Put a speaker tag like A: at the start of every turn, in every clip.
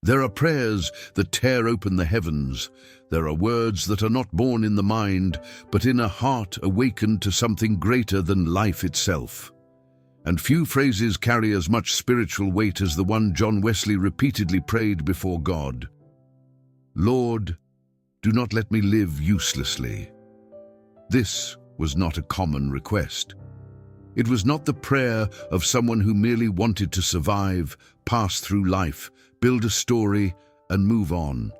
A: There are prayers that tear open the heavens. There are words that are not born in the mind, but in a heart awakened to something greater than life itself. And few phrases carry as much spiritual weight as the one John Wesley repeatedly prayed before God. Lord, do not let me live uselessly. This was not a common request. It was not the prayer of someone who merely wanted to survive, pass through life, build a story, and move on.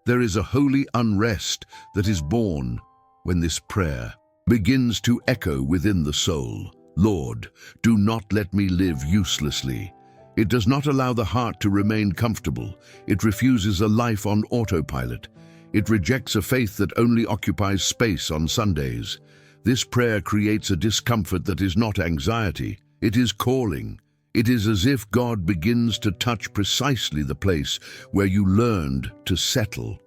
A: There is a holy unrest that is born when this prayer begins to echo within the soul. Lord, do not let me live uselessly. It does not allow the heart to remain comfortable. It refuses a life on autopilot. It rejects a faith that only occupies space on Sundays. This prayer creates a discomfort that is not anxiety. It is calling. It is as if God begins to touch precisely the place where you learned to settle.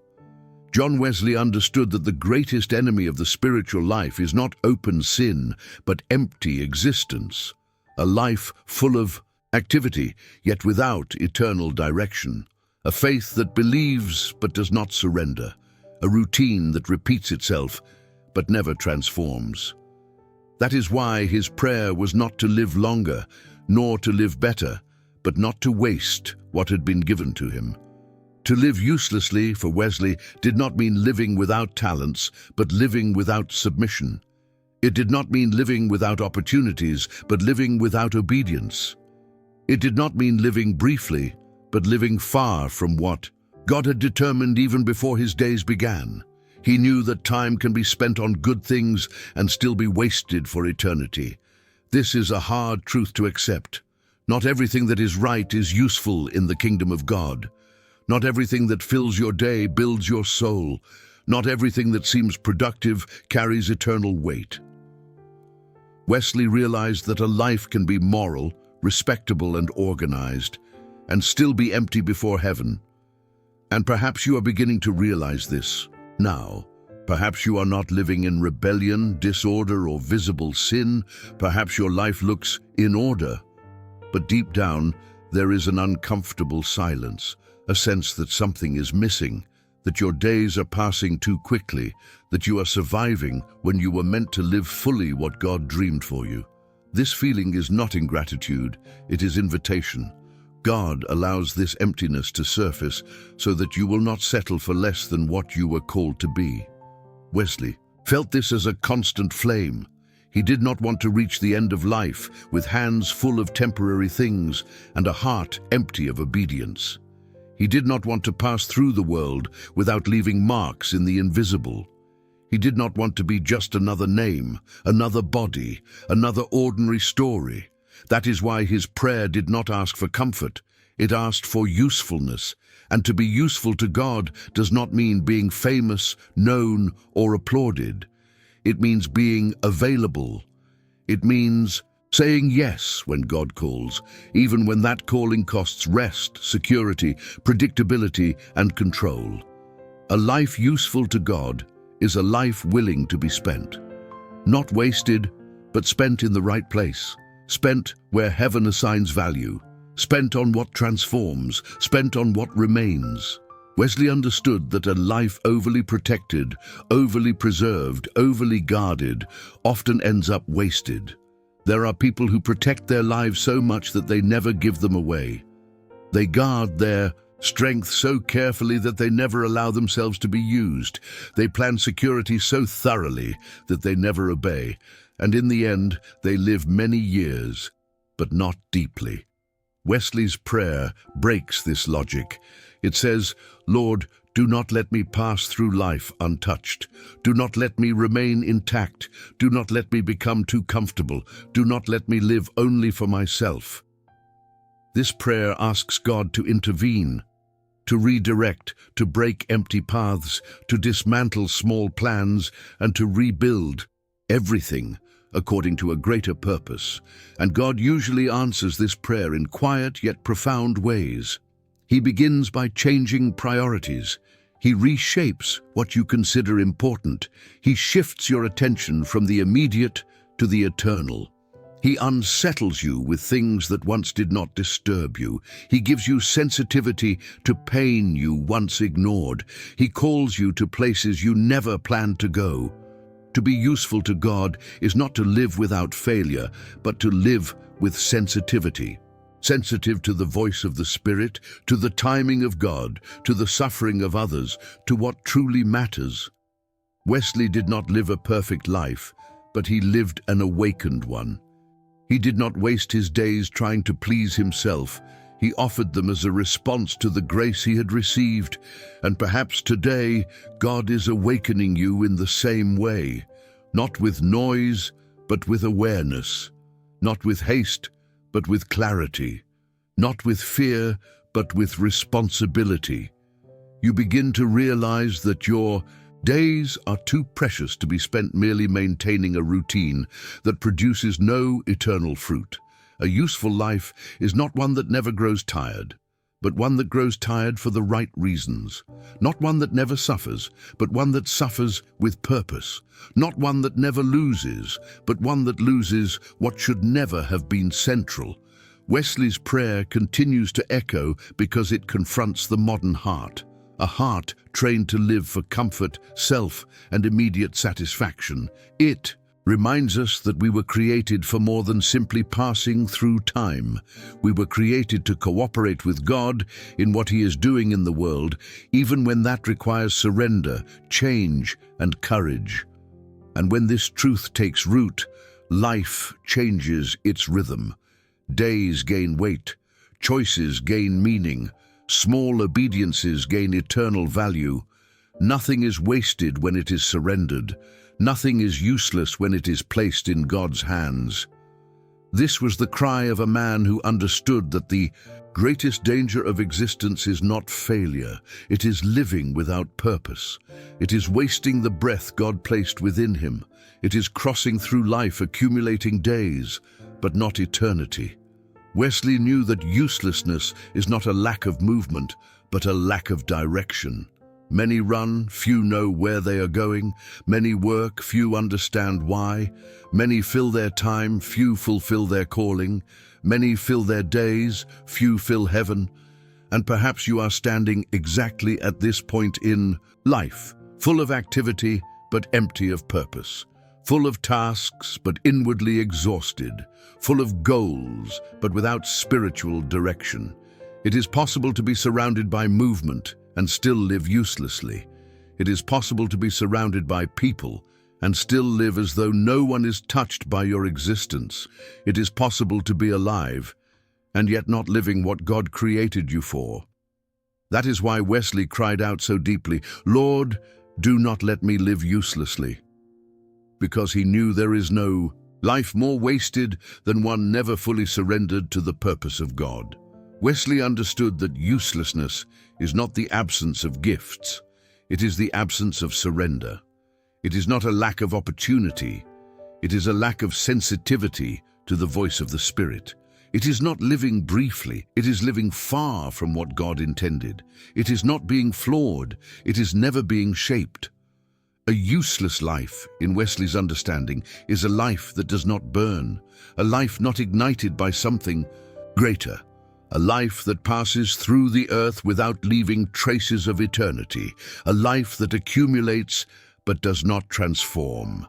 A: John Wesley understood that the greatest enemy of the spiritual life is not open sin, but empty existence. A life full of activity, yet without eternal direction. A faith that believes but does not surrender. A routine that repeats itself but never transforms. That is why his prayer was not to live longer, nor to live better, but not to waste what had been given to him. To live uselessly for Wesley did not mean living without talents, but living without submission. It did not mean living without opportunities, but living without obedience. It did not mean living briefly, but living far from what God had determined even before his days began. He knew that time can be spent on good things and still be wasted for eternity. This is a hard truth to accept. Not everything that is right is useful in the kingdom of God. Not everything that fills your day builds your soul. Not everything that seems productive carries eternal weight. Wesley realized that a life can be moral, respectable, and organized, and still be empty before heaven. And perhaps you are beginning to realize this now. Perhaps you are not living in rebellion, disorder, or visible sin. Perhaps your life looks in order. But deep down, there is an uncomfortable silence, a sense that something is missing, that your days are passing too quickly, that you are surviving when you were meant to live fully what God dreamed for you. This feeling is not ingratitude, it is invitation. God allows this emptiness to surface so that you will not settle for less than what you were called to be. Wesley felt this as a constant flame. He did not want to reach the end of life with hands full of temporary things and a heart empty of obedience. He did not want to pass through the world without leaving marks in the invisible. He did not want to be just another name, another body, another ordinary story. That is why his prayer did not ask for comfort. It asked for usefulness. And to be useful to God does not mean being famous, known, or applauded. It means being available. It means saying yes when God calls, even when that calling costs rest, security, predictability, and control. A life useful to God is a life willing to be spent. Not wasted, but spent in the right place. Spent where heaven assigns value. Spent on what transforms. Spent on what remains. Wesley understood that a life overly protected, overly preserved, overly guarded, often ends up wasted. There are people who protect their lives so much that they never give them away. They guard their strength so carefully that they never allow themselves to be used. They plan security so thoroughly that they never obey. And in the end, they live many years, but not deeply. Wesley's prayer breaks this logic. It says, Lord, do not let me pass through life untouched. Do not let me remain intact. Do not let me become too comfortable. Do not let me live only for myself. This prayer asks God to intervene, to redirect, to break empty paths, to dismantle small plans, and to rebuild everything according to a greater purpose. And God usually answers this prayer in quiet yet profound ways. He begins by changing priorities. He reshapes what you consider important. He shifts your attention from the immediate to the eternal. He unsettles you with things that once did not disturb you. He gives you sensitivity to pain you once ignored. He calls you to places you never planned to go. To be useful to God is not to live without failure, but to live with sensitivity. Sensitive to the voice of the Spirit, to the timing of God, to the suffering of others, to what truly matters. Wesley did not live a perfect life, but he lived an awakened one. He did not waste his days trying to please himself. He offered them as a response to the grace he had received. And perhaps today, God is awakening you in the same way. Not with noise, but with awareness. Not with haste, but with clarity. Not with fear, but with responsibility. You begin to realize that your days are too precious to be spent merely maintaining a routine that produces no eternal fruit. A useful life is not one that never grows tired, but one that grows tired for the right reasons. Not one that never suffers, but one that suffers with purpose. Not one that never loses, but one that loses what should never have been central. Wesley's prayer continues to echo because it confronts the modern heart. A heart trained to live for comfort, self, and immediate satisfaction. It reminds us that we were created for more than simply passing through time. We were created to cooperate with God in what He is doing in the world, even when that requires surrender, change, and courage. And when this truth takes root, life changes its rhythm. Days gain weight, choices gain meaning, small obediences gain eternal value. Nothing is wasted when it is surrendered. Nothing is useless when it is placed in God's hands. This was the cry of a man who understood that the greatest danger of existence is not failure. It is living without purpose. It is wasting the breath God placed within him. It is crossing through life, accumulating days, but not eternity. Wesley knew that uselessness is not a lack of movement, but a lack of direction. Many run, few know where they are going. Many work, few understand why. Many fill their time, few fulfill their calling. Many fill their days, few fill heaven. And perhaps you are standing exactly at this point in life, full of activity but empty of purpose. Full of tasks, but inwardly exhausted. Full of goals, but without spiritual direction. It is possible to be surrounded by movement and still live uselessly. It is possible to be surrounded by people and still live as though no one is touched by your existence. It is possible to be alive and yet not living what God created you for. That is why Wesley cried out so deeply, "Lord, do not let me live uselessly." Because he knew there is no life more wasted than one never fully surrendered to the purpose of God. Wesley understood that uselessness is not the absence of gifts, it is the absence of surrender. It is not a lack of opportunity, it is a lack of sensitivity to the voice of the Spirit. It is not living briefly, it is living far from what God intended. It is not being flawed, it is never being shaped. A useless life, in Wesley's understanding, is a life that does not burn, a life not ignited by something greater, a life that passes through the earth without leaving traces of eternity, a life that accumulates but does not transform,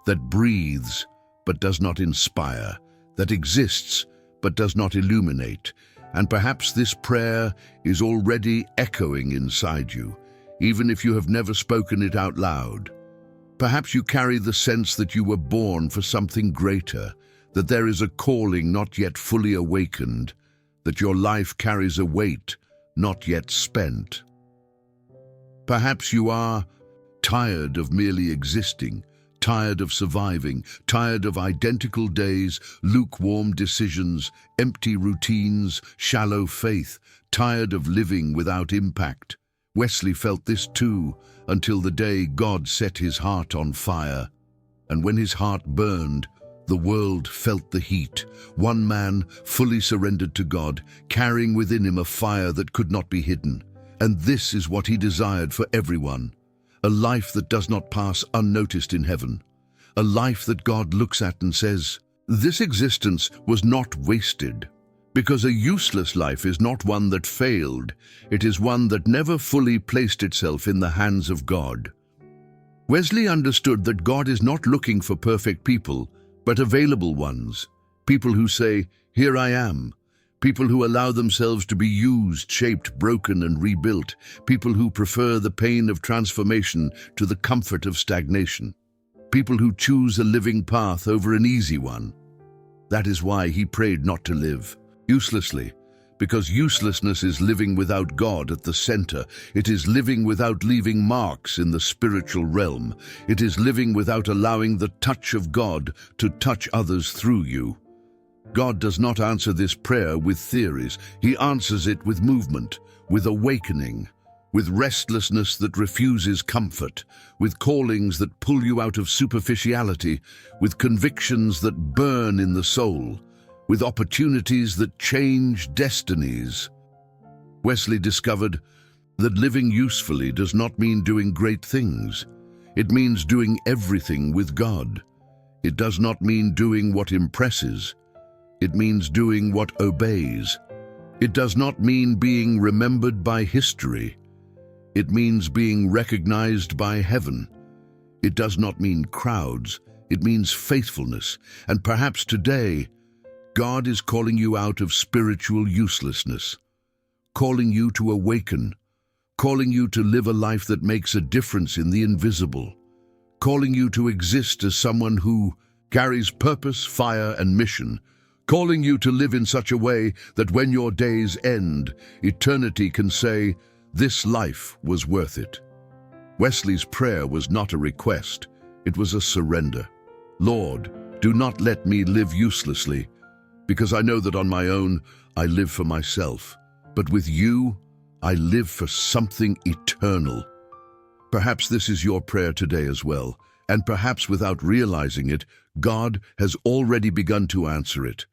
A: that breathes but does not inspire, that exists but does not illuminate. And perhaps this prayer is already echoing inside you, even if you have never spoken it out loud. Perhaps you carry the sense that you were born for something greater, that there is a calling not yet fully awakened, that your life carries a weight not yet spent. Perhaps you are tired of merely existing, tired of surviving, tired of identical days, lukewarm decisions, empty routines, shallow faith, tired of living without impact. Wesley felt this too, until the day God set his heart on fire. And when his heart burned, the world felt the heat. One man, fully surrendered to God, carrying within him a fire that could not be hidden. And this is what he desired for everyone. A life that does not pass unnoticed in heaven. A life that God looks at and says, This existence was not wasted, because a useless life is not one that failed, it is one that never fully placed itself in the hands of God. Wesley understood that God is not looking for perfect people, but available ones, people who say, "Here I am," people who allow themselves to be used, shaped, broken, and rebuilt, people who prefer the pain of transformation to the comfort of stagnation, people who choose a living path over an easy one. That is why he prayed not to live uselessly, because uselessness is living without God at the center. It is living without leaving marks in the spiritual realm. It is living without allowing the touch of God to touch others through you. God does not answer this prayer with theories. He answers it with movement, with awakening, with restlessness that refuses comfort, with callings that pull you out of superficiality, with convictions that burn in the soul, with opportunities that change destinies. Wesley discovered that living usefully does not mean doing great things. It means doing everything with God. It does not mean doing what impresses. It means doing what obeys. It does not mean being remembered by history. It means being recognized by heaven. It does not mean crowds. It means faithfulness. And perhaps today, God is calling you out of spiritual uselessness, calling you to awaken, calling you to live a life that makes a difference in the invisible, calling you to exist as someone who carries purpose, fire, and mission, calling you to live in such a way that when your days end, eternity can say, "This life was worth it." Wesley's prayer was not a request, it was a surrender. "Lord, do not let me live uselessly, because I know that on my own I live for myself, but with you I live for something eternal." Perhaps this is your prayer today as well, and perhaps without realizing it, God has already begun to answer it.